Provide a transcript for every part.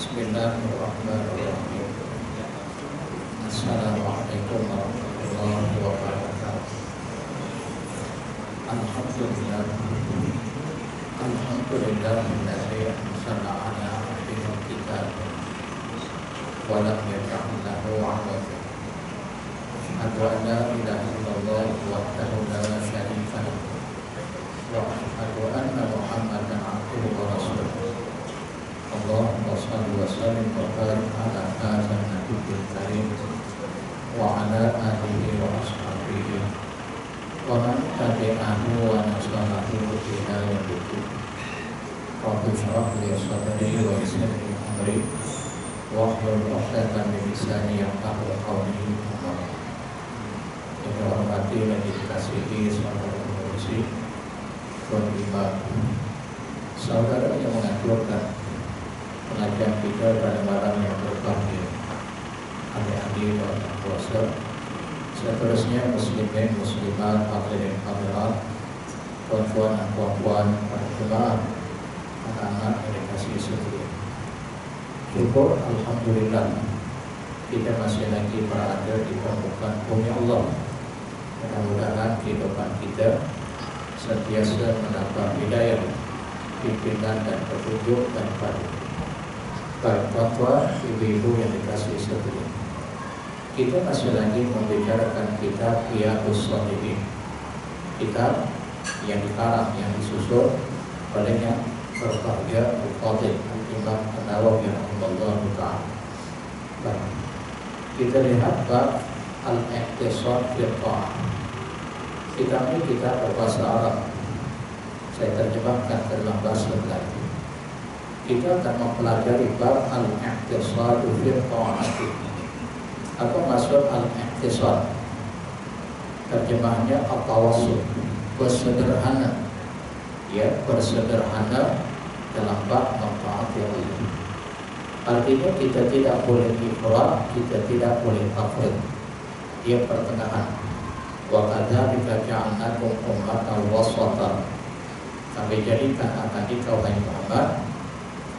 Bismillahirrahmanirrahim. Assalamualaikum warahmatullahi wabarakatuh. Alhamdulillah. Alhamdulillahilladzi anzala ala abdihi kitab wa lam yaj'al lahu 'iwaja. Asyhadu an la ilaha illallah wahdahu la syarika lahu wa asyhadu anna Muhammadan 'abduhu wa rasuluh. Allahumma shalli wa sallim wa barik ala hadzal nabiyil karim wa ala alihi wa ashabihi wa man tabi'ahu wa nasarahu ila yaumil din. Rabbi shrah li sadri wa yassir li amri wahlul 'uqdatam min lisani yafqahu qawli. Yang dihormati dan dikasihi saudara pengurusi Konima, saudara yang mengaturkan pengajian kita pada malam yang berbahagia, adik-adik dan puasa, seterusnya muslimin, muslimat, hadirin hadirat, tuan-tuan dan puan-puan, para jemaah, anak-anak yang dikasihi sekalian. Syukur alhamdulillah kita masih lagi berada di permukaan bumi Allah. Mudah-mudahan kehidupan kita sentiasa mendapat hidayah, pimpinan dan petunjuk daripada baik tuan-tuan, ibu-ibu yang dikasihi sekalian. Kita masih lagi membicarakan kitab Riyadhus Shalihin, kitab yang dikarang, yang disusun olehnya berbahagia Al-Fadhil Imam An-Nawawi rahimahullah ta'ala. Kita lihat bab Al-Iqtisad fil Ta'ah. Kitab ini kitab berbahasa Arab. Saya terjemahkan ke dalam bahasa Melayu. Kita akan mempelajari bab al-iqtisad fil ta'ati. Apa maksud al-iqtisad? Terjemahannya at-tawassut, bersederhana. Ya, bersederhana dalam bab mentaati Allah. Artinya kita tidak boleh ifrat, kita tidak boleh tafrid. Dia pertengahan. Wa kadzalika ja'alnakum ummatan wasatan. Kami jadikan akan dikau hai Muhammad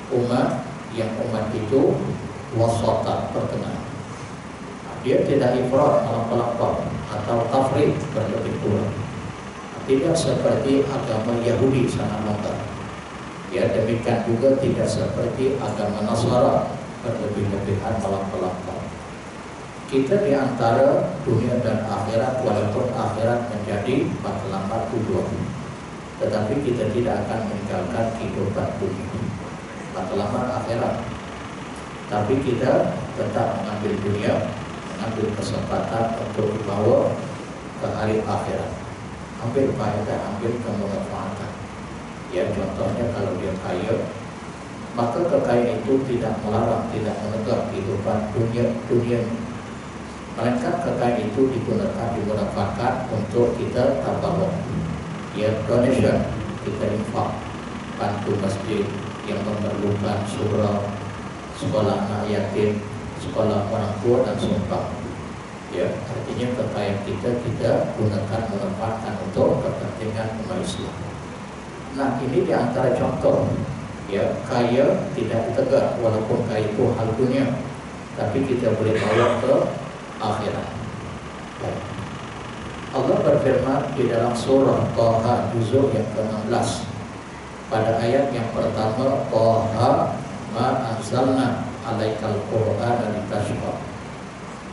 umat yang umat itu wasata, pertengahan. Dia tidak ifrat, melampau atau tafrid, berlebih kurang. Tidak seperti agama Yahudi sangat longgar. Ya, demikian juga tidak seperti agama Nasara, berlebih-lebihan, melampau. Kita di antara dunia dan akhirat, walaupun akhirat menjadi matlamat tujuan, tetapi kita tidak akan meninggalkan kehidupan dunia matlamat akhirat. Tapi kita tetap mengambil dunia, mengambil kesempatan untuk dibawa ke hari akhirat. Ambil faedah, ambil kemanfaatan. Ya, contohnya kalau dia kaya, maka kekayaan itu tidak melarang, tidak menegak kehidupan dunia. Melainkan kekayaan itu dimanfaatkan untuk kita tabarruk. Ya, donation, kita infak, bantu masjid yang memerlukan, surau, sekolah anak yatim, sekolah orang tua dan sumpah. Ya, artinya kekayaan kita gunakan, manfaatkan untuk kepentingan umat Islam. Nah, ini diantara contoh. Ya, kaya tidak ditegak, walaupun kaya itu hal dunia, tapi kita boleh bawa ke akhirat. Ya. Allah berfirman di dalam surah Taha juzuk yang ke-16 pada ayat yang pertama, Taha ma anzalna alaikal qur'ana litashqa.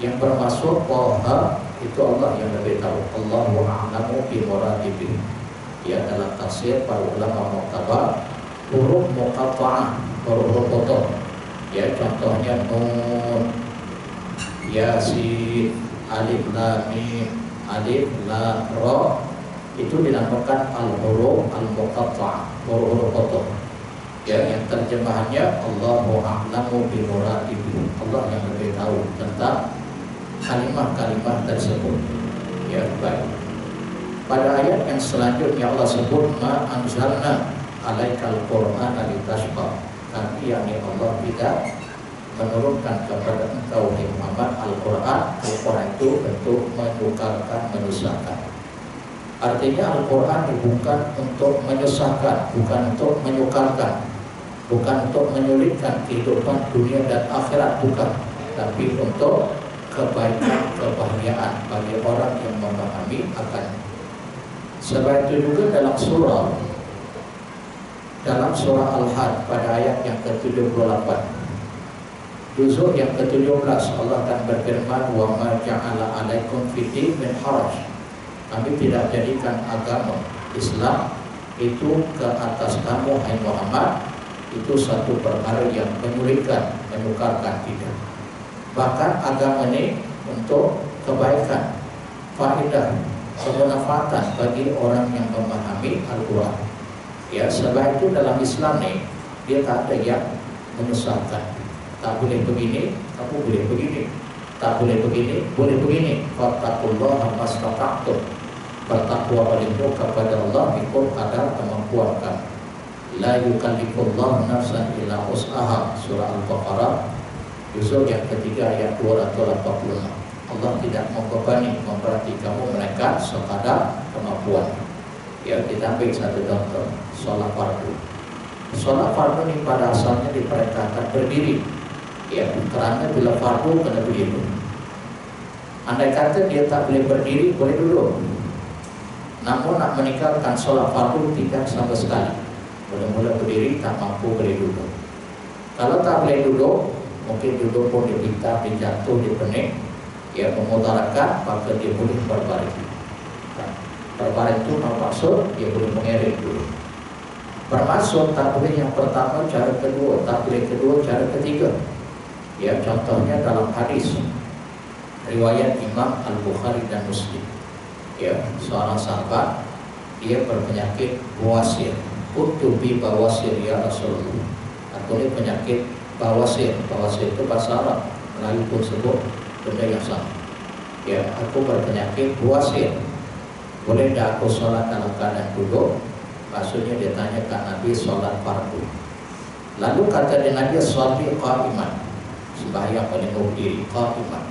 Yang bermaksud Taha itu Allah yang lebih tahu. Allahu a'lamu bi muradihi. Ya, dalam tafsir para ulama mu'tabar, huruf muqatta'ah, huruf potong. Ya, contohnya Nun, Yasin, Alif Lam Mim, Alif Lam Ra, itu dinamakan al-huruf al-muqatta'ah, huruf potong. Ya, yang terjemahannya Allahu a'lamu bi muradihi. Allah yang lebih tahu tentang kalimat-kalimat tersebut. Ya, baik. Pada ayat yang selanjutnya Allah sebut ma anzalna alaikal qur'ana litashqa. Tapi yakni Allah tidak menurunkan kepada engkau Muhammad Al-Quran. Al-Quran itu bentuk menyukarkan, menyusahkan. Artinya Al-Quran bukan untuk menyusahkan, bukan untuk menyukarkan, bukan untuk menyulitkan kehidupan dunia dan akhirat, bukan, tapi untuk kebaikan, kebahagiaan bagi orang yang memahami akan. Sebab itu juga dalam surah Al-Had pada ayat yang ke-78, juzuk yang ke-17, Allah akan berfirman, wa ma ja'ala 'alaikum fid-din min haraj. Kami tidak jadikan agama Islam itu ke atas kamu, hai Muhammad, itu satu perkara yang menyulitkan, menyukarkan, tidak. Bahkan agama ini untuk kebaikan, faedah, kemanfaatan bagi orang yang memahami Al-Quran. Ya, sebab itu dalam Islam nih, dia tak ada yang menyusahkan. Tak boleh begini, kamu boleh begini. Tak boleh begini, boleh begini. Fattaqullaha mastata'tum. Bertakwa berlindung kepada Allah ikut kadar kemampuan kamu. La yukallifullahu nafsan illa wus'aha. Surah Al-Baqarah juzuk yang ketiga ayat 286. Allah tidak membebani, memberati kamu melainkan sekadar kemampuan. Ya, kita ambil satu contoh, sholat fardu. Sholat fardu ini pada asalnya diperintahkan berdiri. Ya, kerana bila fardu kena berdiri. Andai kata dia tak boleh berdiri, boleh duduk. Namun nak meninggalkan sholat fardu tidak sama sekali. Mula-mula berdiri, tak mampu boleh duduk. Kalau tak boleh duduk, mungkin duduk pun dia pintar, dia jatuh, dia pening, ya memutarakan, maka dia boleh berbaring. Berbaring itu maksud dia boleh mengerek dulu. Bermaksud tak boleh yang pertama, cara kedua, tak boleh kedua, cara ketiga. Ya, contohnya dalam hadis riwayat Imam Al-Bukhari dan Muslim. Ya, seorang sahabat dia berpenyakit bawasir. Utubi bawasir ya Rasulullah. Artinya penyakit bawasir. Bawasir itu bahasa Arab, Melayu pun sebut benda yang sama. Ya, aku berpenyakit bawasir. Boleh tak aku sholat dalam keadaan duduk? Maksudnya dia tanya ke Nabi sholat fardu. Lalu kata dia Nabi sholli qa'iman, sembahyang melindungi diri qa'iman.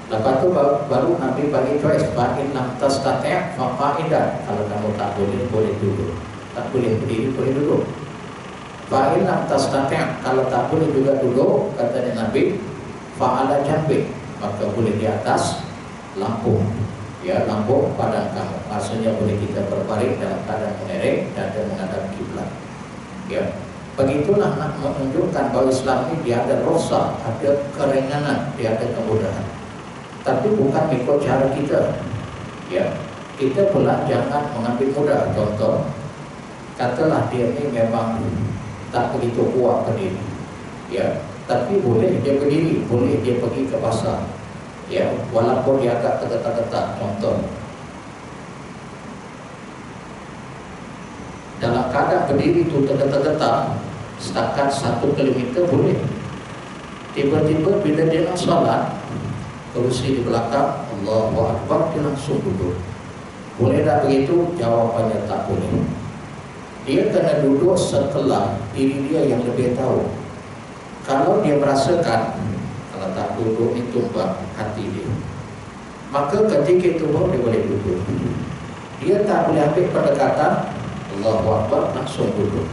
Lepas itu baru Nabi bagi choice, fa'in lam tastati' fa qa'idan. Kalau kamu tak boleh, boleh duduk. Tak boleh berdiri, boleh duduk. Fa'in lam tastati', kalau tak boleh juga duduk, kata dia Nabi, fa'ala jambi, maka boleh di atas lampu. Ya, lampu badan kamu. Maksudnya boleh kita berbaring dalam keadaan mengerek dan menghadap kiblat. Ya, begitulah nak menunjukkan bahawa Islam ini dia ada rukhsah, ada keringanan, dia ada kemudahan. Tapi bukan ikut cara kita. Ya, kita pula jangan mengambil mudah. Contoh, katalah dia ini memang tak begitu kuat berdiri. Ya, tapi boleh dia berdiri, boleh dia pergi ke pasar. Ya, walaupun dia agak tergetak-getak. Contoh, dalam keadaan berdiri itu tergetak-getak setakat 1 kilometer boleh. Tiba-tiba bila dia nak solat, kerusi di belakang, Allahu Akbar, dia langsung duduk. Boleh tak begitu? Jawapannya tak boleh. Dia kena duduk setelah diri dia yang lebih tahu. Kalau dia merasakan kalau tak duduk ni tumbang hati dia, maka ketika itu baru dia boleh duduk. Dia tak boleh ambil pendekatan Allahu Akbar langsung duduk.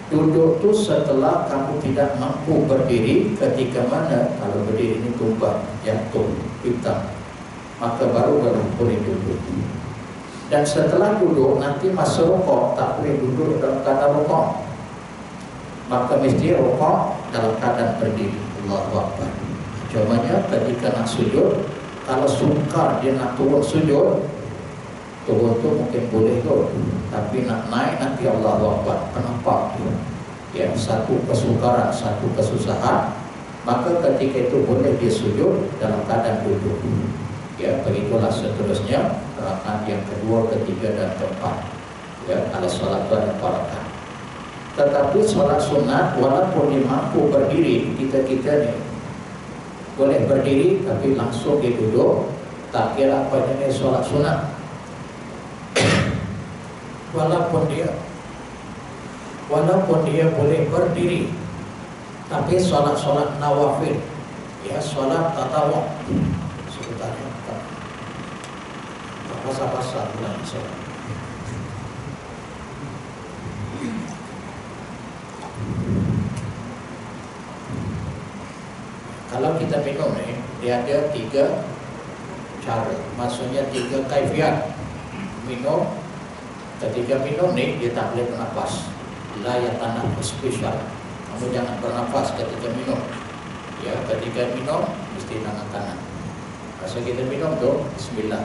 Duduk tu setelah kamu tidak mampu berdiri. Ketika mana kalau berdiri ni tumbang, jatuh, hitam, maka baru boleh duduk. Dan setelah duduk, nanti masa rukuk tak boleh duduk dalam keadaan rukuk, maka mesti rukuk dalam keadaan berdiri. Allahu Akbar. Cumanya ketika nak sujud, kalau sukar dia nak turun sujud, turun tu mungkin boleh tu, tapi nak naik nanti Allahu Akbar. Kenapa? Ya, satu kesukaran, satu kesusahan. Maka ketika itu boleh dia sujud dalam keadaan duduk. Ya, begitulah seterusnya rakaat yang kedua, ketiga dan keempat. Ya, kalau solat itu ada 4 rakaat. Tetapi solat sunat walaupun dia mampu berdiri, kita ni boleh berdiri tapi langsung dia duduk, tak kira apa jenis solat sunat. Walaupun dia boleh berdiri, tapi solat nawafil, ya solat tatawuk sebenarnya pasal-pasal bulan solat. kalau kita minum nih, dia ada 3 cara, maksudnya 3 kaifiat minum. Ketika minum nih, dia tak boleh bernafas. Layak tanah spesial. Kamu jangan bernafas ketika minum. Ya, ketika minum mesti tangan kanan. Masa kita minum tuh bismillah.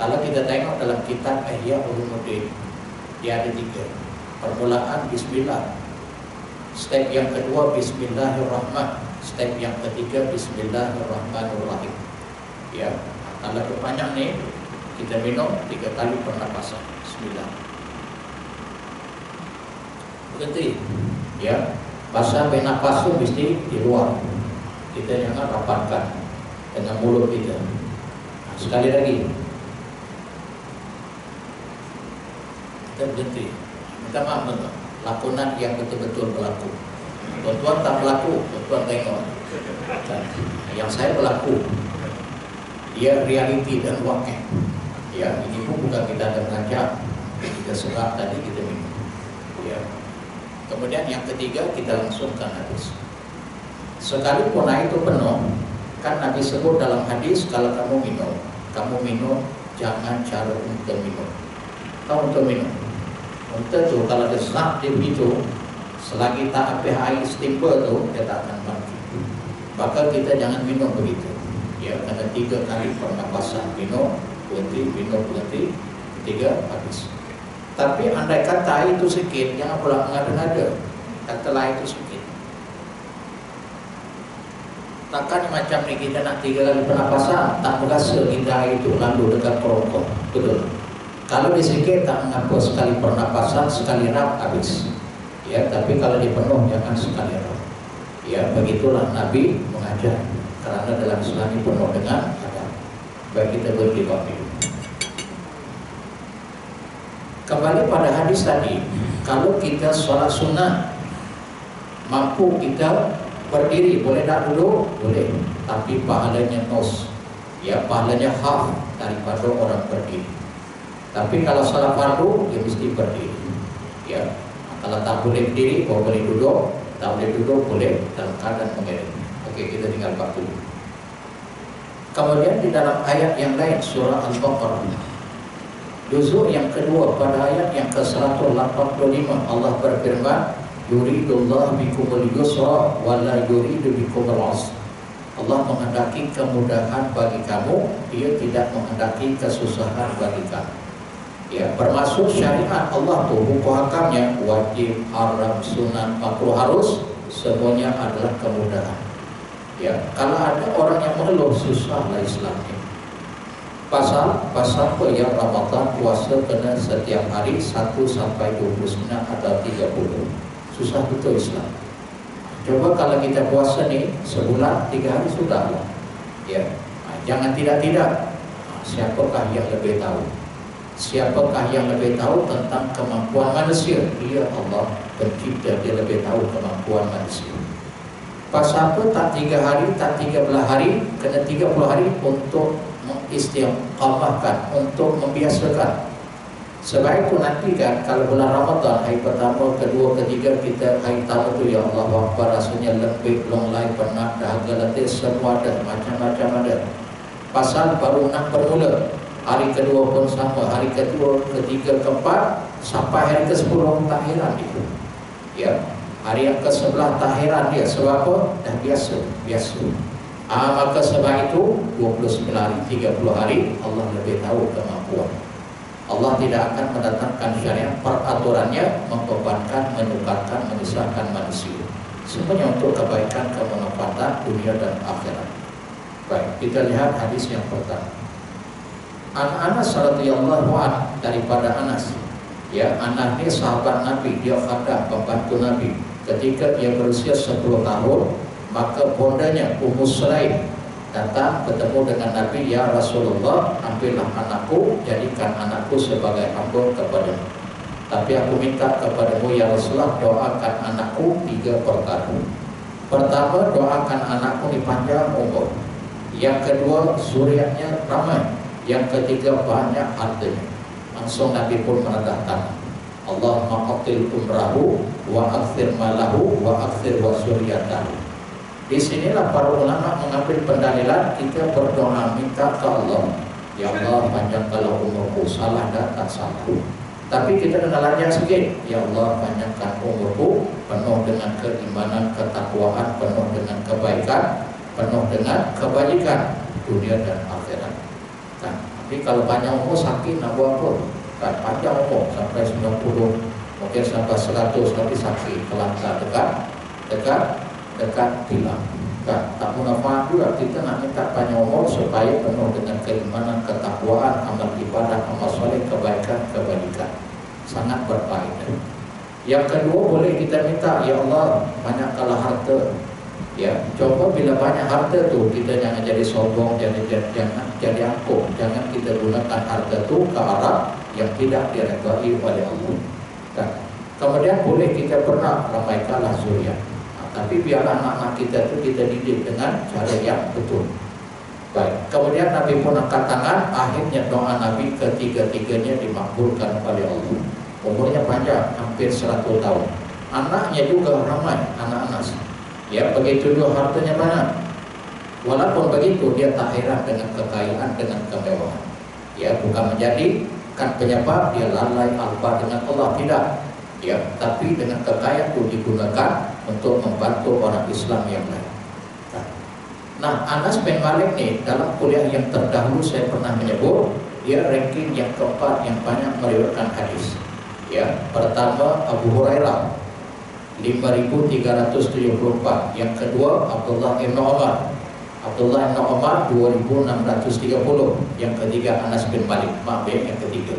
Kalau kita tengok dalam kitab Ihya Ulumuddin, dia ada 3. Permulaan bismillah. Step yang kedua bismillahirrahman. Step yang ketiga bismillahirrahmanirrahim. Ya, kalau kepanjang nih, kita minum 3 kali pernapasan. Bismillah. Berhenti. Ya, pas sampai napas itu mesti di luar. Kita jangan rapatkan dengan mulut kita. Nah, sekali lagi. Kita berhenti. Minta maaf tuan. Lakonan yang betul-betul berlaku. Tuan-tuan tak berlaku, tuan-tuan tengok. Yang saya berlaku. Dia realiti dan wakil. Ya, ini pun bukan kita ada mengajak. Kita sebab tadi kita minum. Ya. Kemudian yang ketiga kita langsungkan habis. Sekalipun air itu penuh, kan Nabi sebut dalam hadis kalau kamu minum jangan cara untuk minum. Kamu untuk minum. Untuk tu kalau ada sesak di pintu, selagi tak habis air stimper tu dia tak akan mati. Maka kita jangan minum begitu. Ya, kena 3 kali pernapasan, minum, berhenti, 3 habis. Tapi andai kata air itu sikit, jangan pula mengada-ngada. Katalah itu sikit. Takkan macam ni kita nak 3 kali pernapasan, tak merasa kita air itu lalu dekat kerongkong. Betul. Kalau di sikit tak mengapa, sekali pernapasan, sekali rap habis. Ya, tapi kalau dipenuh jangan sekali rap. Ya, begitulah Nabi mengajar. Karena dalam Islam ini penuh dengan adab. Baik, kita berhenti waktu. Kembali pada hadis tadi, kalau kita sholat sunnah, mampu kita berdiri, boleh tak duduk? Boleh, tapi pahalanya nos. Ya, pahalanya half daripada orang berdiri. Tapi kalau sholat fardu, dia mesti berdiri. Ya, kalau tak boleh berdiri, boleh duduk. Tak boleh duduk, boleh dalam keadaan mengiring. Oke, kita tinggal waktu. Kemudian di dalam ayat yang lain, surah Al-Baqarah, juzuk yang kedua pada ayat yang ke-185, Allah berfirman, yuridullah bikumul yusra wa la yuridu bikumul usra. Allah menghendaki kemudahan bagi kamu, Dia tidak menghendaki kesusahan bagi kamu. Ya, bermaksud syariat Allah tu hukum hakamnya wajib, haram, sunat, makruh, harus, semuanya adalah kemudahan. Ya, kalau ada orang yang mengeluh, susahlah Islamnya. Pasal apa yang Ramadan puasa kena setiap hari 1 sampai 29 atau 30. Susah betul Islam. Coba kalau kita puasa ni sebulan 3 hari sudah lah. Ya, jangan tidak. Siapakah yang lebih tahu? Siapakah yang lebih tahu tentang kemampuan manusia? Dia Allah pencipta, Dia lebih tahu kemampuan manusia. Pasal apa tak 3 hari, tak 13 hari, kena 30 hari untuk mengistiqamahkan, untuk membiasakan. Sebab itu nanti kan kalau bulan Ramadan, hari pertama, kedua, ketiga, kita hari pertama tu ya Allah Akbar, rasanya lembik, longlai, penat, dahaga, letih, semua ada, macam-macam ada. Pasal baru nak bermula, hari kedua pun sama, hari kedua, ketiga, keempat, sampai hari ke-10 tak heran itu. Ya, hari yang ke-11 tak heran dia. Sebab apa? Dah biasa. Maka sebab itu 29 hari, 30 hari Allah lebih tahu kemampuan. Allah tidak akan mendatangkan syariat peraturannya membebankan, menukarkan, menyusahkan manusia. Semuanya untuk kebaikan, kemanfaatan dunia dan akhirat. Baik, kita lihat hadis yang pertama. Anas radhiyallahu anhu, daripada Anas. Ya, Anas ini sahabat Nabi, dia khadah, pembantu Nabi. Ketika dia berusia 10 tahun, maka bondanya Ummu Sulaim datang bertemu dengan Nabi, ya Rasulullah, ambillah anakku, jadikan anakku sebagai hamba kepadamu. Tapi aku minta kepadamu ya Rasulullah, doakan anakku 3 perkara. Pertama, doakan anakku dipanjang umur. Yang kedua, zuriatnya ramai. Yang ketiga, banyak hartanya. Langsung Nabi pun menetapkan, Allahumma aqtil umrahu wa akthir malahu wa akthir wa zuriyatahu. Di sinilah para ulama mengambil pendalilan kita berdoa minta ke Allah, ya Allah panjangkanlah umurku, salah dan tak salah. Tapi kita kena lajang sikit, ya Allah panjangkan umurku, penuh dengan keimanan, ketakwaan, penuh dengan kebaikan, penuh dengan kebajikan dunia dan akhirat. Kan? Tapi kalau panjang umur sakit nak buat apa? Kan panjang umur sampai 90, mungkin sampai 100 tapi sakit, kelangkah dekat hilang. Kan? Tak munafat juga kita nak minta panjang umur supaya penuh dengan keimanan, ketakwaan, amal ibadah, amal soleh, kebaikan, kebajikan. Sangat berfaedah. Yang kedua boleh kita minta, ya Allah banyakkanlah harta. Ya, coba bila banyak harta tu kita jangan jadi sombong, jangan jadi angkuh, jangan kita gunakan harta tu ke arah yang tidak diredai oleh Allah. Kan? Kemudian boleh kita pernah ramaikanlah zuriat. Tapi biarlah anak-anak kita tu kita didik dengan cara yang betul. Baik. Kemudian Nabi pun angkat tangan, akhirnya doa Nabi ketiga-tiganya dimakbulkan oleh Allah. Umurnya panjang, hampir 100 tahun. Anaknya juga ramai, anak-anak. Ya, begitu juga hartanya banyak. Walaupun begitu dia tak heran dengan kekayaan, dengan kemewahan. Ya, bukan menjadikan penyebab dia lalai alpa dengan Allah, tidak. Ya, tapi dengan kekayaan itu digunakan untuk membantu orang Islam yang lain. Nah, Anas bin Malik nih dalam kuliah yang terdahulu saya pernah menyebut dia ranking yang keempat yang banyak meriwayatkan hadis. Ya, pertama Abu Hurairah 5.374, yang kedua Abdullah bin Umar 2.630, yang ketiga Anas bin Malik, yang ketiga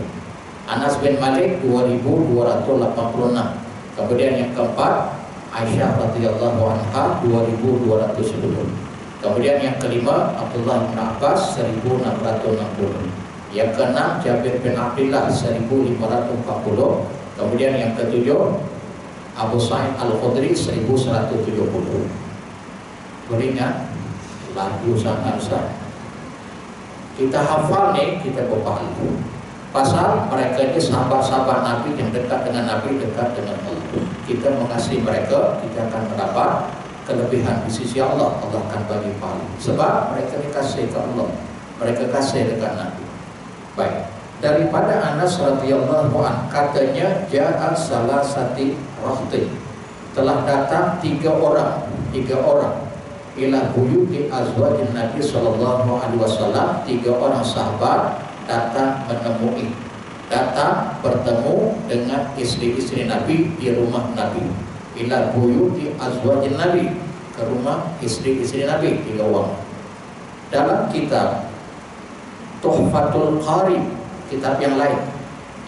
Anas bin Malik 2.286, kemudian yang keempat Aisyah radhiyallahu anha 2.210, kemudian yang kelima Abdullah bin Abbas 1.660, yang keenam Jabir bin Abdullah 1.540, kemudian yang ketujuh Abu Sa'id Al-Khudri 1.170. Beringat lagu sangat. Kita hafal nih, kita berpahala. Pasal mereka ini sahabat-sahabat Nabi yang dekat dengan Nabi, dekat dengan Allah. Kita mengasihi mereka, kita akan mendapat kelebihan di sisi Allah. Allah akan bagi pahala. Sebab mereka dikasih ke Allah, mereka kasih dekat Nabi. Baik. Daripada Anas radhiyallahu anhu katanya ja'a salasati rahti, telah datang tiga orang ila buyuti azwajin Nabi sallallahu alaihi wasallam. Tiga orang sahabat datang bertemu dengan istri-istri Nabi di rumah Nabi. Ila buyuti azwajin Nabi, ke rumah istri-istri Nabi, tiga orang. Dalam kitab Tuhfatul Qari, kitab yang lain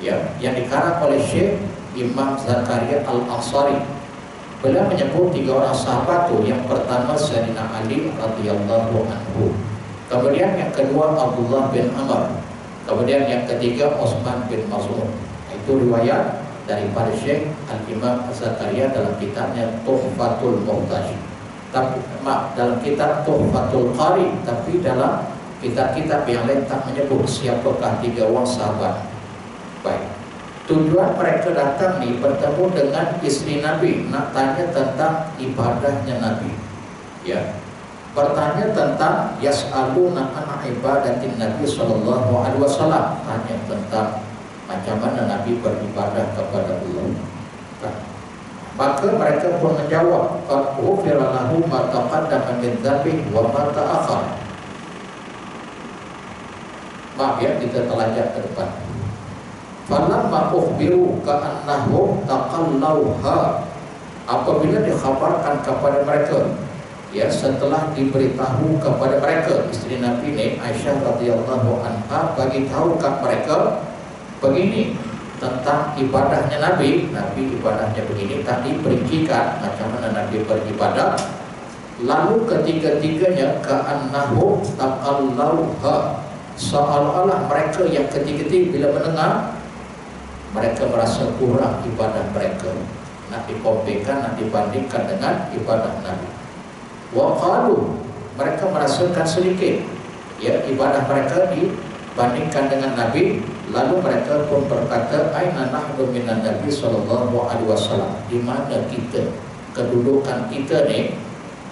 ya, yang dikarang oleh Syekh Imam Zakaria Al-Ansari, beliau menyebut tiga orang sahabat itu. Yang pertama Sayyidina Ali radhiyallahu anhu, kemudian yang kedua Abdullah bin Amr, kemudian yang ketiga Utsman bin Maz'un. Itu riwayat daripada Syekh Al-Imam Zakaria dalam kitabnya Tuhfatul Muhtaj. Tapi dalam kitab Tuhfatul Qari, tapi dalam kitab-kitab yang lain tak menyebut siapakah tiga orang sahabat. Baik. Tujuan mereka datang ni bertemu dengan istri Nabi, nak tanya tentang ibadahnya Nabi. Ya. Bertanya tentang yas'aluna an ibadatin Nabi sallallahu alaihi wasallam, tanya tentang macam mana Nabi beribadah kepada Allah. Kan? Maka mereka pun menjawab, qad ghufira lahu ma taqaddama min dzambihi wa ma ta'akhkhara. Maaf ya, kita telajak ke depan. Falamma ukhbiru ka'annahum taqallauha, apabila dikhabarkan kepada mereka, ya, setelah diberitahu kepada mereka, istri Nabi ni Aisyah radhiyallahu anha bagi tahu kat mereka begini tentang ibadahnya Nabi. Nabi ibadahnya begini, tadi perincikan macam mana Nabi beribadah. Lalu ketiga-tiganya ka'annahum taqallauha, seolah-olah mereka yang ketiga-tiga bila mendengar, mereka merasa kurang ibadah mereka, nak dikompetkan, nak dibandingkan dengan ibadah Nabi. Wa qalu, mereka merasakan sedikit ya ibadah mereka dibandingkan dengan Nabi. Lalu mereka pun berkata, aina nahnu minan Nabi sallallahu alaihi wasallam, di mana kita, kedudukan kita ni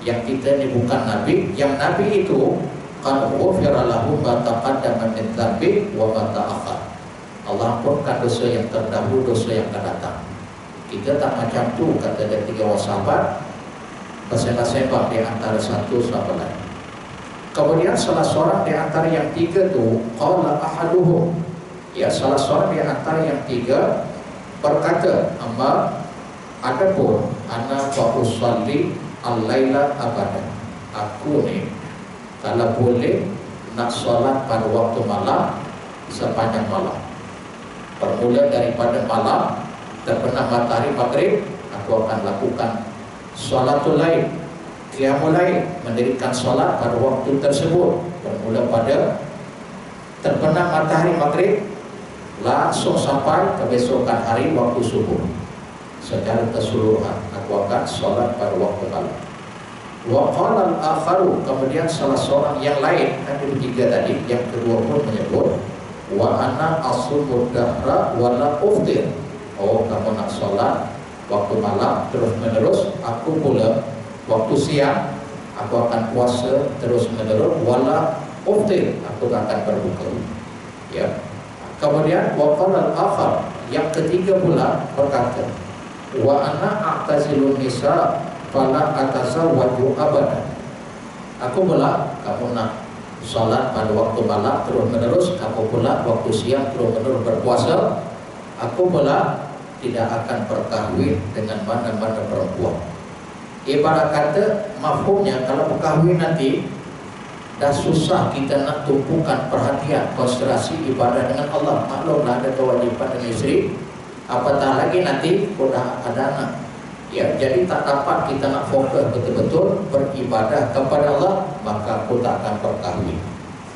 Yang kita ini bukan nabi. Yang nabi itu qad ghufira lahu ma taqaddama min dzambi wa ma ta'akhkhar. Allah ampunkan dosa yang terdahulu, dosa yang akan datang. Kita tak macam tu, kata dia 3 orang sahabat bersembah-sembah di antara satu sama lain. Kemudian salah seorang di antara yang 3 tu qala ahaduhum, ya, salah seorang di antara yang 3 berkata, amma adapun ana fa usalli al-laila abadan. Aku ni kalau boleh nak solat pada waktu malam sepanjang malam. Bermula daripada malam terbenam matahari maghrib, aku akan lakukan sholatul lail, qiyamul lail, mendirikan solat pada waktu tersebut. Bermula pada terbenam matahari maghrib langsung sampai kebesokan hari waktu subuh. Secara keseluruhan aku akan solat pada waktu malam. Wa qala al-akharu, kemudian salah seorang yang lain, kan itu 3 tadi, yang kedua pun menyebut wa ana asumud dahra wa la uftir. Oh, kamu nak solat waktu malam terus menerus, aku pula waktu siang aku akan puasa terus menerus, wala uftir, aku akan berbuka. Ya. Kemudian wa qala al-akhar, yang ketiga pula berkata, wa ana a'tazilun nisa fala atazawwaju abadan. Aku pula, kamu nak salat pada waktu malam terus menerus, kamu pula waktu siang terus menerus berpuasa, aku pula tidak akan berkahwin dengan mana-mana perempuan. Ibarat kata, mafhumnya kalau berkahwin nanti dah susah kita nak tumpukan perhatian, konsentrasi ibadah dengan Allah. Maklumlah ada kewajiban dengan isteri, apatah lagi nanti sudah ada anak. Ya, jadi tak dapat kita nak fokus betul-betul beribadah kepada Allah, maka aku tak akan berkahwin.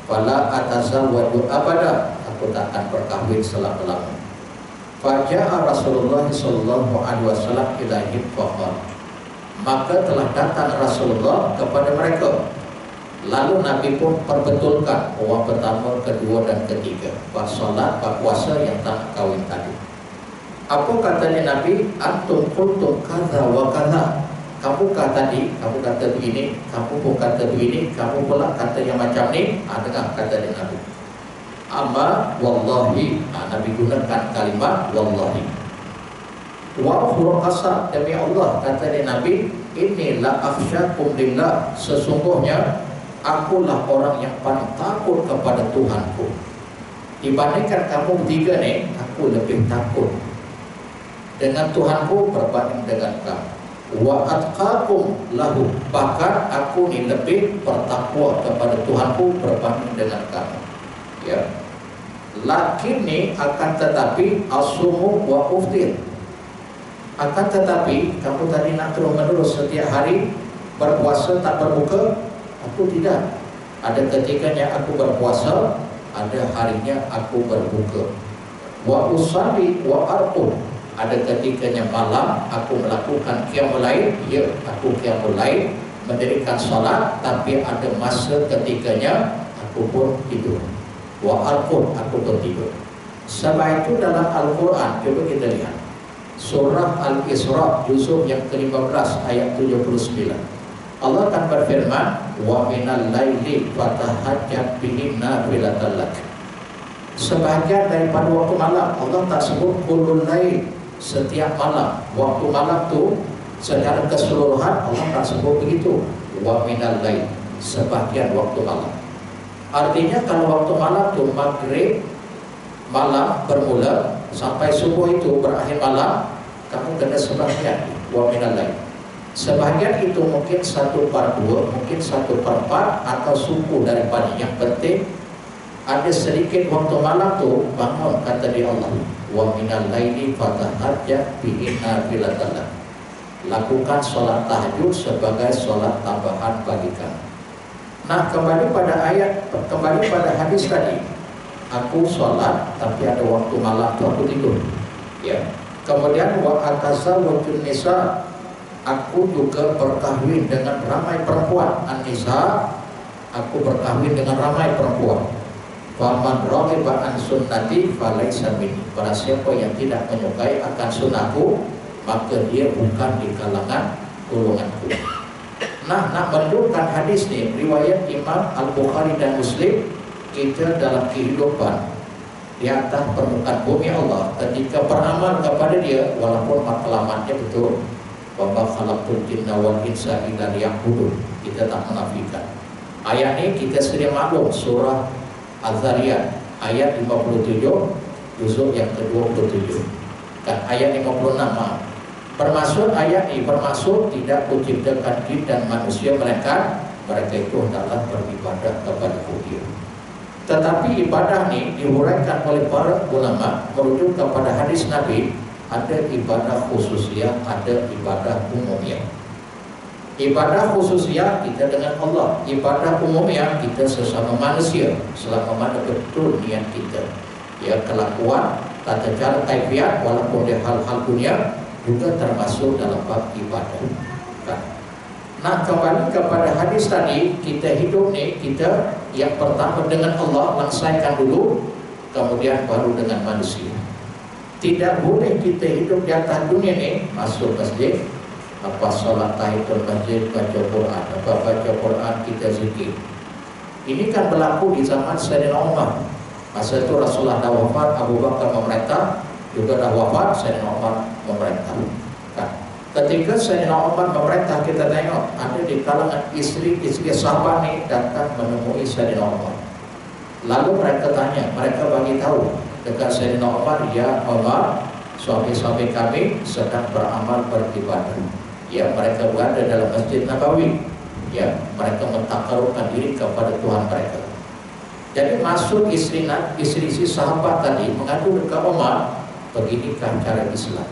Wala atazawwaju abada, aku tak akan berkahwin selama-lamanya. Faja'a Rasulullah sallallahu alaihi wasallam ilaihim faqala, maka telah datang Rasulullah kepada mereka. Lalu Nabi pun perbetulkan orang pertama, kedua dan ketiga, bab solat, bab puasa yang tak kahwin tadi. Apa katanya Nabi? Antum qultum kadza wa kadza. Kamu kata tadi, kamu kata begini, kamu pun kata begini, kamu pula kata yang macam ni. Dengar kata dia Nabi. Amma wallahi, Nabi gunakan kalimat wallahi. Wa ukhra qasam, demi Allah, kata dia Nabi, inni la akhsyakum lillah, sesungguhnya akulah orang yang paling takut kepada Tuhanku. Dibandingkan kamu bertiga ni, aku lebih takut dengan Tuhanku berbanding dengan kamu. Wa atqakum lahu, bahkan aku ni lebih bertakwa kepada Tuhanku berbanding dengan kamu. Ya. Lakin ni akan tetapi asumu wa uftir. Akan tetapi kamu tadi nak terus menerus setiap hari berpuasa tak berbuka, aku tidak. Ada ketikanya aku berpuasa, ada harinya aku berbuka. Wa usalli wa arqud, ada ketikanya malam aku melakukan qiyamul lail, ya, aku qiyamul lail, mendirikan salat, tapi ada masa ketikanya aku pun tidur. Wa arqud, aku pun tidur. Sebab itu dalam Al-Quran, coba kita lihat surah Al-Isra juzuk yang ke-15 ayat 79. Allah akan berfirman, wa minal laili fatahajjat bihi nafilatan lak. Sebahagian daripada waktu malam, Allah tak sebut kullul lail, setiap malam. Waktu malam tu secara keseluruhan Allah tak sebut begitu. Wa minal lail, sebahagian waktu malam. Artinya kalau waktu malam tu maghrib malam bermula sampai subuh itu berakhir malam, kamu kena sebahagian wa minal lail. Sebahagian itu mungkin 1/2, mungkin 1/4 atau suku daripada. Yang penting ada sedikit waktu malam tu bangun, kata dia Allah, wa minal laili fatahajjat bihi nafilatan lak. Lakukan solat tahajud sebagai solat tambahan bagi kamu. Nah, kembali pada ayat, kembali pada hadis tadi. Aku solat tapi ada waktu malam tu aku tidur. Ya. Kemudian wa atazawwajun nisa, aku juga berkahwin dengan ramai perempuan. An-nisa, aku berkahwin dengan ramai perempuan. Faman raghiba an sunnati falaysa minni, barang siapa yang tidak menyukai akan sunnahku, maka dia bukan di kalangan golonganku. Nah, nak menunjukkan hadis ni riwayat Imam Al-Bukhari dan Muslim, kita dalam kehidupan di atas permukaan bumi Allah ketika beramal kepada dia, walaupun matlamatnya betul, wa ma khalaqtul jinna wal insa illa liya'budun, kita tak menafikan. Ayat ini kita sedia maklum, surah Az-Zariyat ayat 57, juzuk yang ke-27 kan, ayat 56 maaf. Bermaksud ayat ini, bermaksud tidak kuciptakan jin dan manusia mereka itu hendaklah beribadah kepada Dia. Tetapi ibadah ini dihuraikan oleh para ulama merujuk kepada hadis Nabi, ada ibadah khususiyah, ada ibadah umumiyah. Ibadah khususiyah kita dengan Allah, ibadah umumiyah kita sesama manusia, selama mana betul niat kita, ya kelakuan, tata cara, kaifiat, walaupun dia hal-hal dunia juga termasuk dalam bab ibadah. Nah, kembali kepada hadis tadi, kita hidup ni, kita yang pertama dengan Allah laksaikan dulu, kemudian baru dengan manusia. Tidak boleh kita hidup di atas dunia ni, masuk masjid, apa solat tahiyatul masjid, baca Quran, apa baca Quran, kita zikir. Ini kan berlaku di zaman Sayyidina Umar. Masa itu Rasulullah dah wafat, Abu Bakar memerintah, juga dah wafat, Sayyidina Umar memerintah. Kan? Ketika Sayyidina Umar memerintah, kita tengok ada di kalangan istri-istri sahabat ni datang menemui Sayyidina Umar. Lalu mereka tanya, mereka bagi tahu dekat Sayyidina Umar, ya Umar, suami-suami kami sedang beramal beribadah. Ya, mereka berada dalam Masjid Nabawi. Ya, mereka mentakarubkan diri kepada Tuhan mereka. Jadi maksud istri sahabat tadi mengadu dekat Umar, beginikah cara Islam,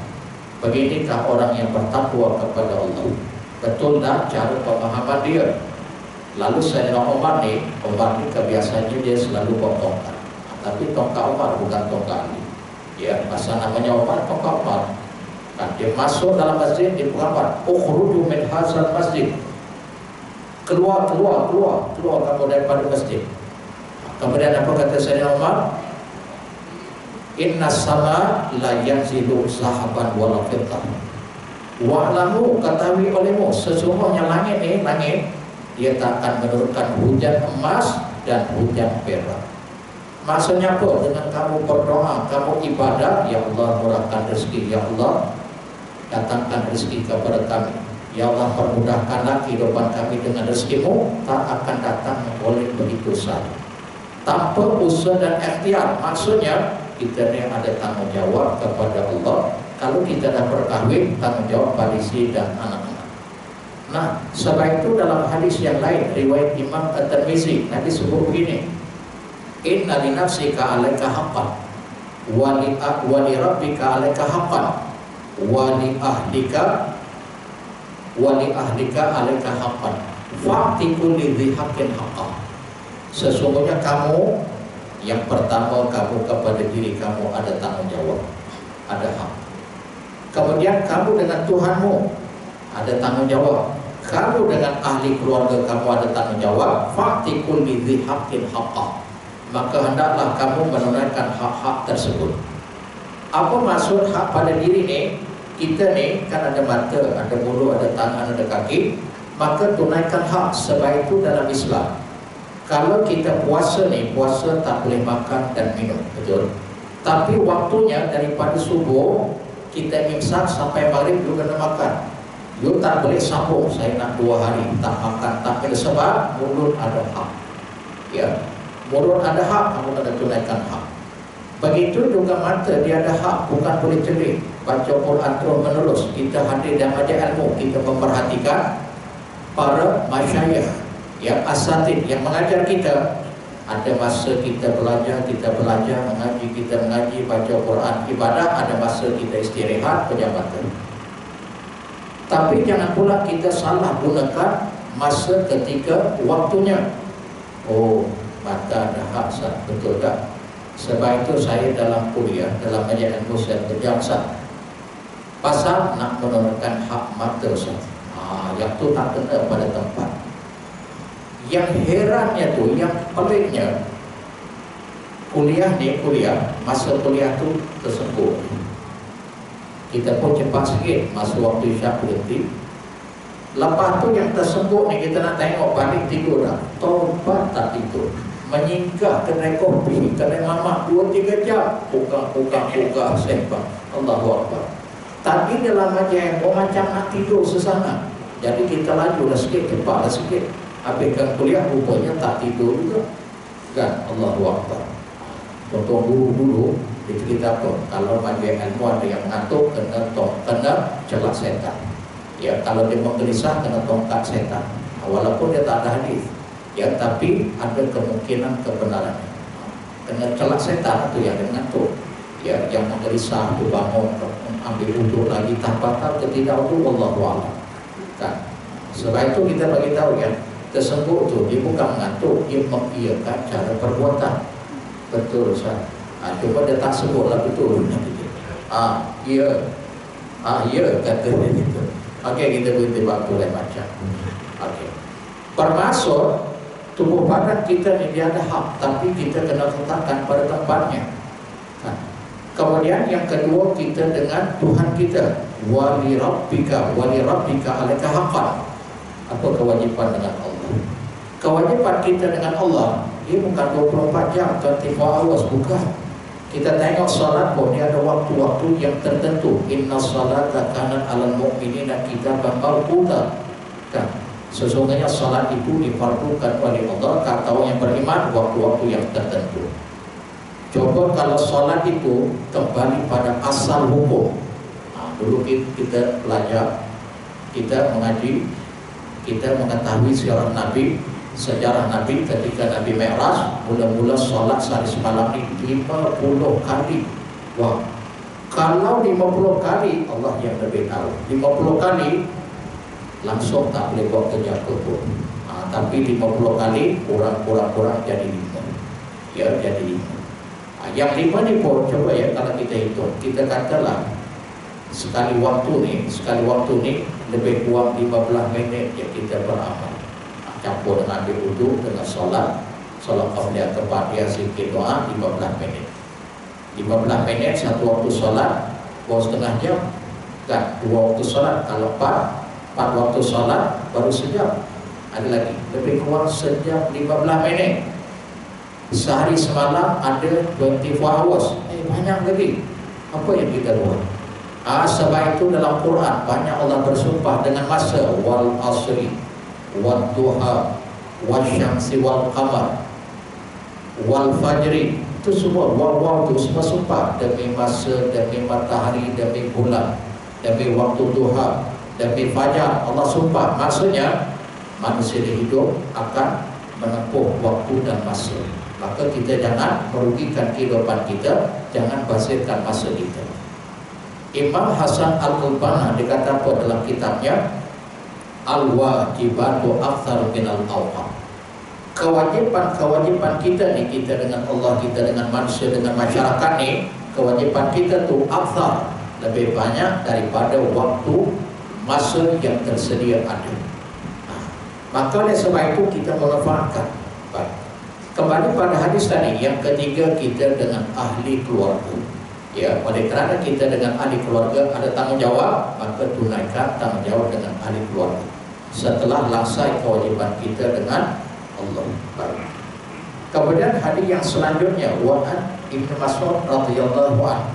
beginikah orang yang bertakwa kepada Allah, betul tak cara pemahaman dia? Lalu Sayyidina Umar ni kebiasaannya dia selalu bawa tongkat, tapi tongkat Umar bukan tongkat Ali. Ya, masa namanya Umar, tongkat Umar. Kan dia masuk dalam masjid, dia berkata, ukhruju min hadzal masjid, keluar kamu daripada masjid. Kemudian apa kata Sayyidina Umar? Inna sama la yanzilu sahaban wala fitah. Wa'lamu, ketahui olehmu, sesungguhnya langit dia tak akan menurunkan hujan emas dan hujan perak. Maksudnya apa? Dengan kamu berdoa, kamu ibadah, ya Allah murahkan rezeki, ya Allah datangkan rezeki kepada kami, ya Allah permudahkanlah kehidupan kami dengan rezekimu, tak akan datang oleh begitu saja tanpa usaha dan ikhtiar. Maksudnya kita ni ada tanggung jawab kepada Allah. Kalau kita dah berkahwin, tanggung jawab pada isteri dan anak-anak. Nah, sebab itu dalam hadis yang lain riwayat Imam At-Tirmizi, Nabi sebut begini, inna li nafsika 'alaika haqqan wa li rabbika 'alaika haqqan wa li ahlika 'alaika haqqan fa'ti kulli dhi haqqin haqqan. Sesungguhnya kamu yang pertama, kamu kepada diri kamu ada tanggung jawab, ada hak. Kemudian kamu dengan Tuhanmu ada tanggung jawab. Kamu dengan ahli keluarga kamu ada tanggung jawab. Fa'ti kulli dhi haqqin haqqah. Maka hendaklah kamu menunaikan hak-hak tersebut. Apa maksud hak pada diri ni? Kita ni kan ada mata, ada mulut, ada tangan, ada kaki. Maka tunaikan hak. Sebab itu dalam Islam, kalau kita puasa ni, puasa tak boleh makan dan minum, betul? Tapi waktunya daripada subuh kita imsak sampai maghrib juga kena makan. You tak boleh sambung, saya nak 2 hari tak makan, tak minum, sebab mulut ada hak. Ya, mulut ada hak, kamu kena tunaikan hak. Begitu juga mata, dia ada hak, bukan boleh celik. Baca Quran terus menerus, kita hadir dan majlis ilmu, kita memperhatikan para masyayikh yang asatid yang mengajar kita. Ada masa kita belajar, mengaji, kita mengaji, baca Quran, ibadah. Ada masa kita istirahat, penjabatan. Tapi jangan pula kita salah gunakan masa ketika waktunya. Oh, mata ada hak, betul tak? Sebab itu saya dalam kuliah, dalam majlis ilmu saya berjangsa pasal nak menunaikan hak mata saya. Yang tu tak kena pada tempat. Yang herannya tu, yang peliknya, masa kuliah tu tersebut. Kita pun cepat sikit, masa waktu isyak berhenti. Lepas tu yang tersebut ni kita nak tengok balik tidur dah. Taubat tak tidur. Menyingkah kedai kopi, kedai mamak 2-3 jam. Buka sembang. Allahu Akbar. Tadi dalam majlis macam nak tidur sesana. Jadi kita laju dah sikit, cepat dah sikit. Habiskan kuliah rupanya tak tidur juga. Kan? Allahu Akbar. Contoh dulu kita apa? Kalau majlis ilmu ada yang ngantuk, kena celak setan. Ya, kalau dia menggelisah kena tongkat setan. Walaupun dia tak ada hadis, ya, tapi ada kemungkinan kebenaran. Kena celak setan itu yang dia ngantuk. Ya, yang menggelisah tu bangun, ambil wuduk lagi, tak batal ke tidak itu wallahu a'lam. Kan? Sebab itu kita bagi tahu ya, tersebut tu dia bukan mengantuk, dia mengiyakan cara perbuatan. Betul Ustaz. Cuma dia tak sebutlah betul. Ya kata dia gitu. Okey, kita berhenti waktu lain macam. Okey. Bermaksud tubuh badan kita ni dia ada hak, tapi kita kena letakkan pada tempatnya. Kan? Kemudian yang kedua, kita dengan Tuhan kita. Wali rabbika alaika haqqan. Apa kewajiban dengan Allah? Kewajiban kita dengan Allah, dia bukan 24 jam, 24 hours, bukan. Kita tengok salat pun dia ada waktu-waktu yang tertentu. Inna salata kanat 'alal mu'minina kitaban mawquta. Kan? Sesungguhnya salat itu difardukan oleh Allah kata orang yang beriman waktu-waktu yang tertentu. Coba kalau salat itu kembali pada asal hukum. Dulu kita belajar, kita mengaji, kita mengetahui sejarah Nabi ketika Nabi Mi'raj, mula-mula solat sehari semalam ini 50 kali. Wah, kalau 50 kali Allah yang lebih tahu. 50 kali langsung tak boleh buat kerja pun. Tapi 50 kali kurang jadi 5. Ya, jadi 5. Yang 5 ni pun coba ya, kalau kita hitung, kita katalah sekali waktu ni lebih kurang 15 minit yang kita beramal. Campur dengan ambil wudhu, dengan solat qabliyah keba'diyah, zikir doa 15 minit. 15 minit satu waktu solat, baru setengah jam. Kan? 2 waktu solat, kalau 4 waktu solat baru sejam. Ada lagi, lebih kurang sejam 15 minit. Sehari semalam ada 24 hours. Banyak lagi. Apa yang kita buat? Sebab itu dalam Quran banyak Allah bersumpah dengan masa, wal asri wal duha wal syamsi wal qamar wal fajri. Itu semua waw itu semua sumpah. Demi masa, demi matahari, demi bulan, demi waktu duha, demi fajar. Allah sumpah. Maksudnya manusia hidup akan menempuh waktu dan masa. Maka kita jangan merugikan kehidupan kita, jangan basirkan masa kita. Imam Hasan Al-Banna dikata apa dalam kitabnya Al-wajibatu aktsaru minal awqat. Kewajiban kita ni, kita dengan Allah, kita dengan manusia, dengan masyarakat ni, kewajiban kita tu aktsar, lebih banyak daripada waktu masa yang tersedia ada. Maka oleh sebab itu kita memanfaatkan. Kembali pada hadis tadi, yang ketiga, kita dengan ahli keluarga. Ya, oleh kerana kita dengan ahli keluarga ada tanggungjawab, maka tunaikan tanggungjawab dengan ahli keluarga. Setelah laksai kewajiban kita dengan Allah. Kemudian hadis yang selanjutnya, wa'an Ibnu Mas'ud radhiyallahu anhu.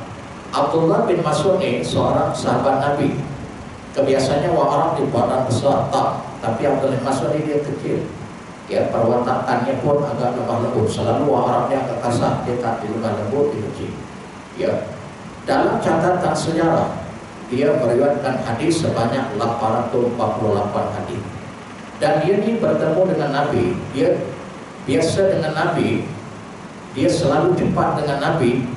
Abdullah bin Mas'ud ini seorang sahabat Nabi. Kebiasaannya orang di badan besar, tapi Abdullah bin Mas'ud ini dia kecil. Ya, perwatakannya pun agak lemah lembut. Selalu Arabnya agak kasar, dia tak di lemah lembut, dia kecil. Ya, dalam catatan sejarah dia meriwayatkan hadis sebanyak 848 hadis. Dan dia ni bertemu dengan Nabi. Dia biasa dengan Nabi. Dia selalu cepat dengan Nabi.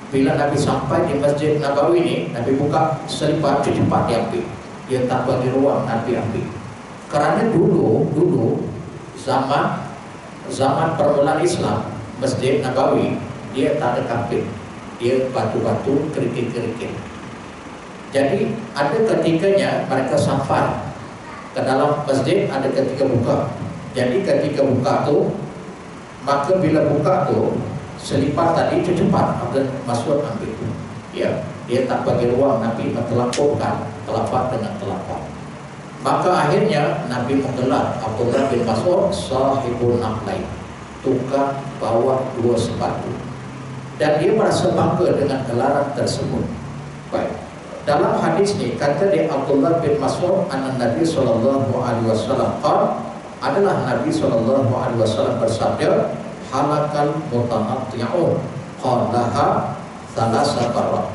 Bila Nabi sampai di Masjid Nabawi ni, Nabi buka selipar, cepat dia ambil. Dia tak bagi ruang Nabi ambil. Kerana dulu zaman permulaan Islam, Masjid Nabawi dia tak ada kapit. Dia batu-batu, kerikil-kerikil. Jadi ada ketikanya mereka sampai ke dalam masjid, ada ketika buka. Jadi ketika buka tu, maka bila buka tu, selipar tadi cepat Abdul Mas'ud ambil. Ya, dia tak bagi ruang Nabi mentelapurkan telapak dengan telapak. Maka akhirnya Nabi menggelar Abdullah bin Mas'ud sahibul naqlain, tukang bawa dua sepatu, dan dia merasa bangga dengan gelaran tersebut. Baik. Dalam hadis ini kata dia Abdullah bin Mas'ud anna Nabi sallallahu alaihi wasallam adalah Nabi sallallahu alaihi wasallam bersabda, halakal mutanatti'un qalaha thalatha marrat,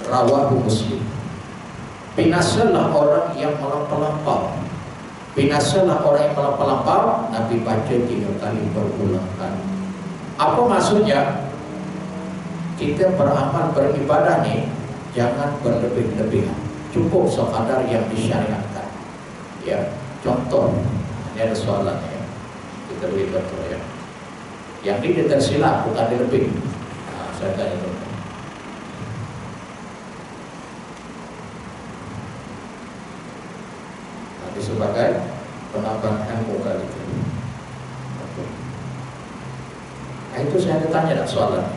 rawahu Muslim. Binasalah orang yang melampau-lampau. Binasalah orang yang melampau-lampau. Nabi baca 3 kali berulang kali. Apa maksudnya? Kita beramal beribadah nih jangan berlebih-lebihan. Cukup sekadar yang disyariatkan. Ya, contoh. Ini ada soalan ya. Kita beri contoh ya. Yang ini tersilap bukan dilebih. Nah, saya tanya dulu. Sebagai penambah ilmu kali itu. Nah, itu saya tanya tak soalan.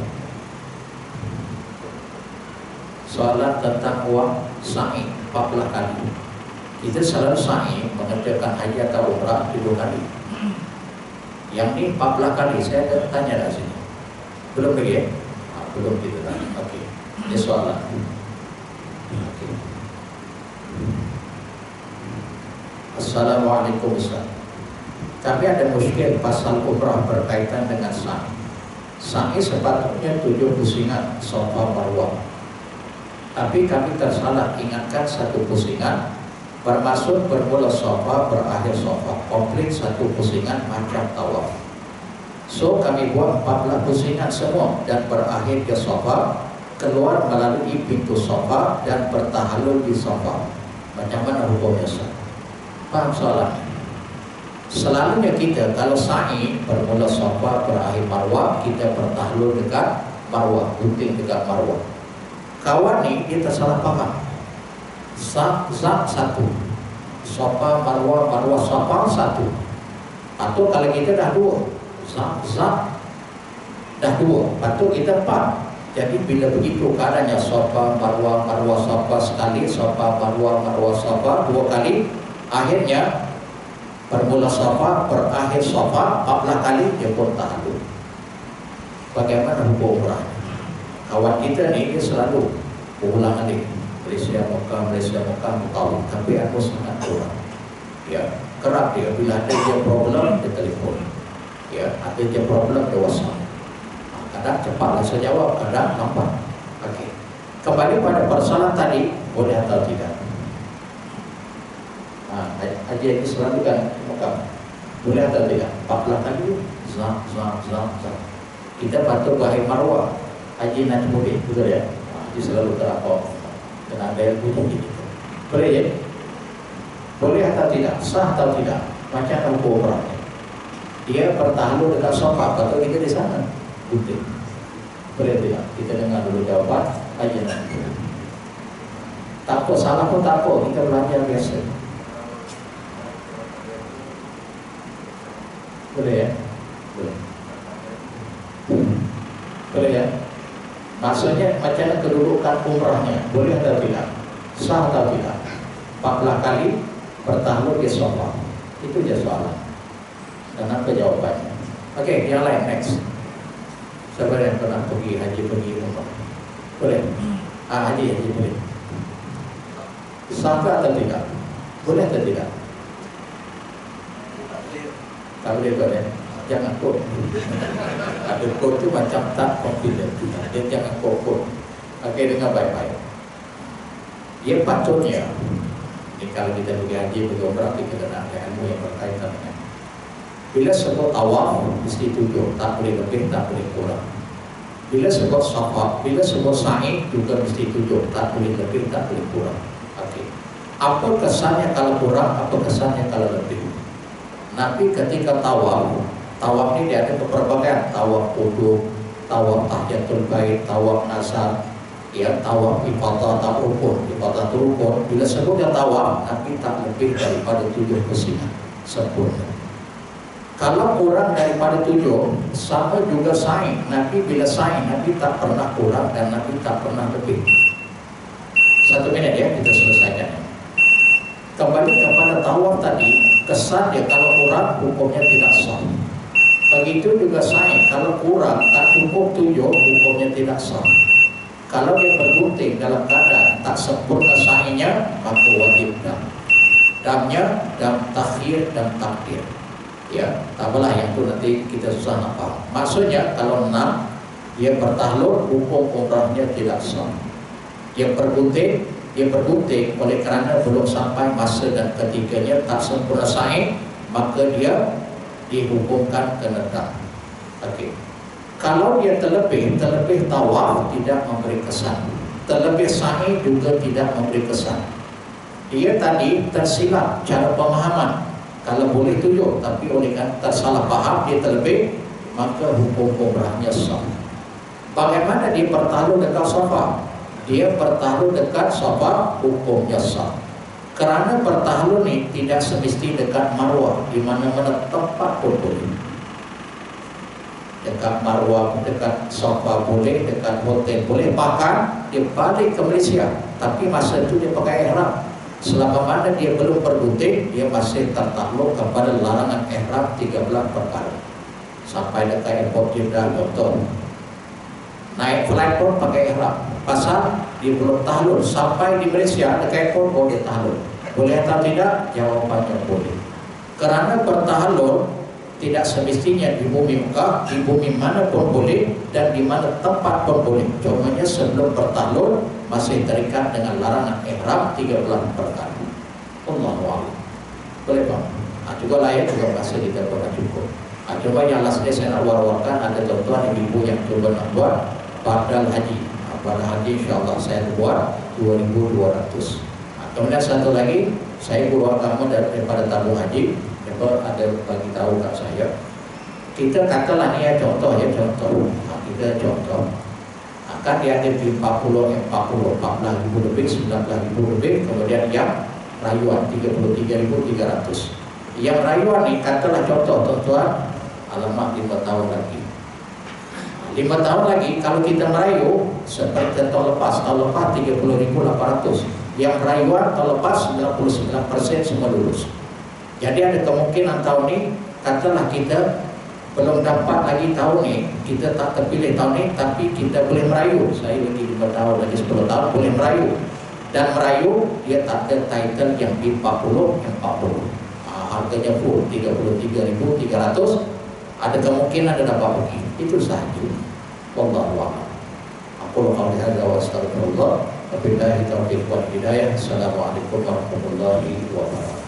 Soalan tentang uang sa'i 14 kali. Kita selalu sa'i mengerjakan haji atau umrah 7 kali. Yang ini 14 kali saya tanya dari sini. Belum lagi ya? Nah, belum gitu kan. Oke. Ini soalan. Oke. Assalamualaikum Ustaz. Kami ada muskil pasal umrah berkaitan dengan sa'i. Sa'i sepatutnya 7 pusingan Safa Marwah. Tapi kami tersalah ingatkan 1 pusingan bermaksud bermula Safa berakhir Safa, komplit 1 pusingan macam tawaf. So kami buat 14 pusingan semua dan berakhir ke Safa, keluar melalui pintu Safa dan bertahalul di Safa. Macam mana hukumnya Ustaz? Paham soalan? Selalunya kita kalau sa'i bermula Safa berakhir Marwah, kita bertahlul dekat Marwah, gunting dekat Marwah. Kawan ni dia tersalah paham. Zat 1, Safa Marwah, Marwah Safa 1. Atau kalau kita dah 2, zat dah 2, atau kita 4. Jadi bila begitu keadaannya Safa Marwah, Marwah Safa sekali, Safa Marwah, Marwah Safa 2 kali. Akhirnya bermula Safa berakhir Safa 14 kali dia pun tahlul. Bagaimana hukum umrah? Kawan kita ni dia selalu ulangan ni Malaysia Mekah tahu, tapi aku sangat kurang. Ya, kerap dia bila ada dia problem dia telefon. Ya, ada dia problem dia WhatsApp. Kadang cepatlah saya jawab, kadang lambat. Okey. Kembali pada persoalan tadi, boleh atau tidak? Haji ini selalu kan Mekah. Boleh atau tidak? 14 kali zam. Kita patut bahaya Marwah. Haji nanti boleh, betul ya? Haji selalu terapau. Kena ada yang butuh gitu. Boleh ya? Boleh atau tidak? Sah atau tidak? Macam hukum umrah. Dia bertahlul dekat Safa, patut kita di sana. Betul. Boleh tidak? Kita dengar dulu jawaban Haji nanti. Tak apa, salah pun tak apa. Kita belajar biasa. Boleh ya? Boleh. Boleh ya? Maksudnya macam kedudukan umrahnya, boleh atau tidak? Sah atau tidak? 14 kali bertahlul di Safa. Itu je soalan. Dan apa jawabannya? Okey, yang lain next. Siapa yang pernah pergi haji pergi umrah? Boleh? Haji boleh. Sah atau tidak? Boleh atau tidak? Tak boleh. Jangan kod. Ada kod tu macam tak confident. Dia jangan kod. Okey, dengar baik-baik. Dia patutnya, ini kalau kita pergi haji pergi umrah, kita kena ada ilmu yang berkaitan dengan. Bila sebut tawaf mesti 7, tak boleh lebih, tak boleh kurang. Bila sebut Safa, bila sebut sa'i juga mesti 7, tak boleh lebih, tak boleh kurang. Okey. Apa kesannya kalau kurang, apa kesannya kalau lebih? Nabi ketika tawaf ini dia ada berbagai tawaf qudum, tawaf tahiyatul bait, tawaf nasar, ya tawaf ifadah rukun. Bila sebutnya tawaf, Nabi tak lebih daripada 7 pusingan sempurna. Kalau kurang daripada 7, sama juga sa'i. Nabi bila sa'i, Nabi tak pernah kurang dan Nabi tak pernah lebih. 1 minit ya, kita selesaikan. Kembali kepada tawaf tadi, kesan dia kalau kurang hukumnya tidak sah. Begitu juga sa'i, kalau kurang tak cukup 7 hukumnya tidak sah. Kalau dia bergunting dalam keadaan tak sempurna sa'inya, maka wajib dam. Damnya dam takhir dan takdir. Ya, tak apalah yang itu nanti kita susah nak paham. Maksudnya kalau 6 dia bertahlul, hukum umrahnya tidak sah. Dia bergunting oleh kerana belum sampai masa dan ketiganya tak sempurna sa'i, maka dia dihukumkan kena dam. Okey. Kalau dia terlebih tawaf tidak memberi kesan, terlebih sa'i juga tidak memberi kesan. Dia tadi tersilap cara pemahaman. Kalau boleh 7, tapi oleh kan tersalah faham dia terlebih, maka hukum umrahnya sah. Bagaimana dia bertahlul dekat Safa? Dia bertahlul dekat Safa, hukumnya sah. Kerana bertahlul ni tidak semesti dekat Marwah, di mana-mana tempat pun boleh. Dekat Marwah, dekat Safa boleh, dekat hotel boleh, bahkan dia balik ke Malaysia, tapi masa itu dia pakai ihram. Selama mana dia belum bergunting, dia masih tertakluk kepada larangan ihram 13 perkara. Sampai dekat airport Jeddah, contoh, naik flight pun pakai ihram. Pasal dia belum tahlul. Sampai di Malaysia dekat airport, oh dia tahlul. Boleh atau tidak? Jawabannya boleh. Kerana bertahlul tidak semestinya di bumi Mekah, di bumi mana pun boleh, dan di mana tempat pun boleh. Contohnya sebelum bertahlul masih terikat dengan larangan ihram 13 perkara. Allahu a'lam. Boleh bang? Juga layak juga masih kita pernah cukup. Coba yang last day saya nak war-warkan, ada tuan-tuan ibu yang coba nak buat badal haji. Badal haji insyaAllah saya buat 2.200. Kemudian satu lagi, saya guru agama daripada tabung haji. Ada bagi tahu kat saya, kita katalah ni ya contoh, kita contoh akan dihadapi 14 ribu lebih, 19 ribu lebih, kemudian yang rayuan 33.300. Yang rayuan ni katalah contoh tuan-tuan, alamak 5 tahun lagi. 5 tahun lagi kalau kita merayu seperti tahun lepas 30.800. Yang rayuan tahun lepas 99% semua lulus. Jadi ada kemungkinan tahun ni, katalah kita belum dapat lagi tahun ni, kita tak terpilih tahun ni, tapi kita boleh merayu. Saya lagi 5 tahun, lagi 10 tahun boleh merayu. Dan merayu, dia tak ada title yang B40, yang 40. Harganya full 33.300. Ada kemungkinan ada dapat pergi. Itu sahaja. Wallahu a'lam. Aku qawli hadza wa astaghfirullah. Wabillahi taufiq wal hidayah. Assalamualaikum warahmatullahi wabarakatuh.